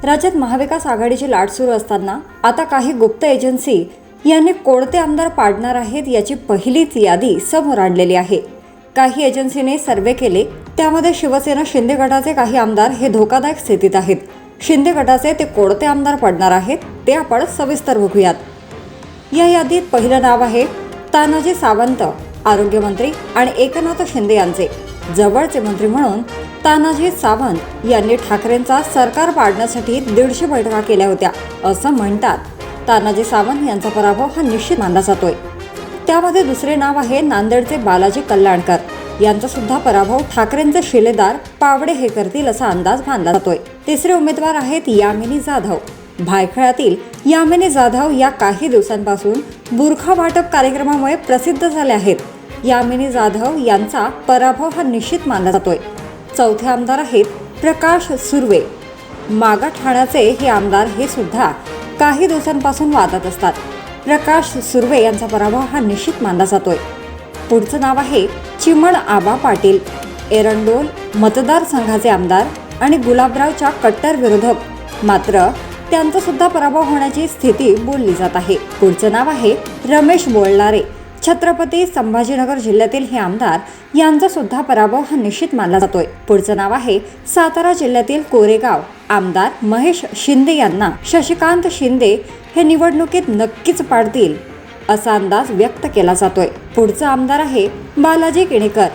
राज्यात महाविकास आघाडीची लाट सुरू असताना आता काही गुप्त एजन्सी यांनी कोणते आमदार पाडणार आहेत याची पहिलीच यादी समोर आणलेली आहे। काही एजन्सीने सर्वे केले, त्यामध्ये शिवसेना शिंदे गटाचे काही आमदार हे धोकादायक स्थितीत आहेत। शिंदे गटाचे ते कोणते आमदार पडणार आहेत ते आपण सविस्तर बघूयात। या यादीत पहिलं नाव आहे तानाजी सावंत, आरोग्यमंत्री आणि एकनाथ शिंदे यांचे जवळचे मंत्री म्हणून तानाजी सावंत यांनी ठाकरेंचा सरकार पाडण्यासाठी 150 बैठका केल्या होत्या असं म्हणतात। तानाजी सावंत यांचा पराभव हा निश्चित मानला जातोय। त्यामध्ये दुसरे नाव आहे नांदेडचे बालाजी कल्याणकर, यांचा सुद्धा पराभव ठाकरेंचे शिलेदार पावडे हे करतील असा अंदाज बांधला जातोय। तिसरे उमेदवार आहेत यामिनी जाधव। भायखळ्यातील यामिनी जाधव या काही दिवसांपासून बुरखा वाटप कार्यक्रमामुळे प्रसिद्ध झाले आहेत। यामिनी जाधव यांचा पराभव हा निश्चित मानला जातोय। चौथे आमदार आहेत प्रकाश सुर्वे। मागाठाण्याचे हे आमदार हे सुद्धा काही दिवसांपासून वादात असतात। प्रकाश सुर्वे यांचा पराभव हा निश्चित मानला जातोय। पुढचं नाव आहे चिमण आबा पाटील, एरंडोल मतदारसंघाचे आमदार आणि गुलाबरावच्या कट्टर विरोधक, मात्र त्यांचा सुद्धा पराभव होण्याची स्थिती बोलली जात आहे। पुढचं नाव आहे रमेश बोलणारे, छत्रपती संभाजीनगर जिल्ह्यातील हे आमदार, यांचा सुद्धा पराभव हा निश्चित मानला जातोय। पुढचं नाव आहे सातारा जिल्ह्यातील कोरेगाव आमदार महेश शिंदे यांना शशिकांत शिंदे हे निवडणुकीत नक्कीच पाडतील असा अंदाज व्यक्त केला जातोय। पुढचा आमदार आहे बालाजी किणेकर।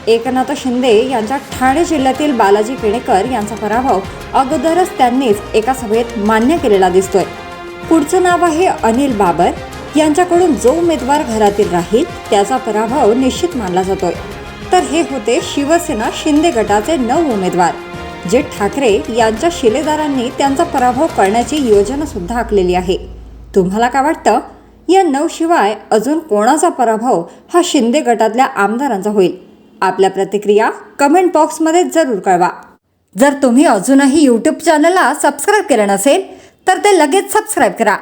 एकनाथ शिंदे यांच्या ठाणे जिल्ह्यातील बालाजी किणेकर यांचा पराभव अगोदरच त्यांनीच एका सभेत मान्य केलेला दिसतोय। पुढचं नाव आहे अनिल बाबर। यांच्याकडून जो उमेदवार घरातील राहील त्याचा पराभव निश्चित मानला जातोय। तर हे होते शिवसेना शिंदे गटाचे 9 उमेदवार, जे ठाकरे यांच्या शिलेदारांनी त्यांचा पराभव करण्याची योजना सुद्धा आखलेली आहे। तुम्हाला काय वाटतं, या 9 शिवाय अजून कोणाचा पराभव हा शिंदे गटातल्या आमदारांचा होईल? आपल्या प्रतिक्रिया कमेंट बॉक्समध्ये जरूर कळवा। जर तुम्ही अजूनही YouTube चॅनलला सबस्क्राईब केलं नसेल तर ते लगेच सबस्क्राईब करा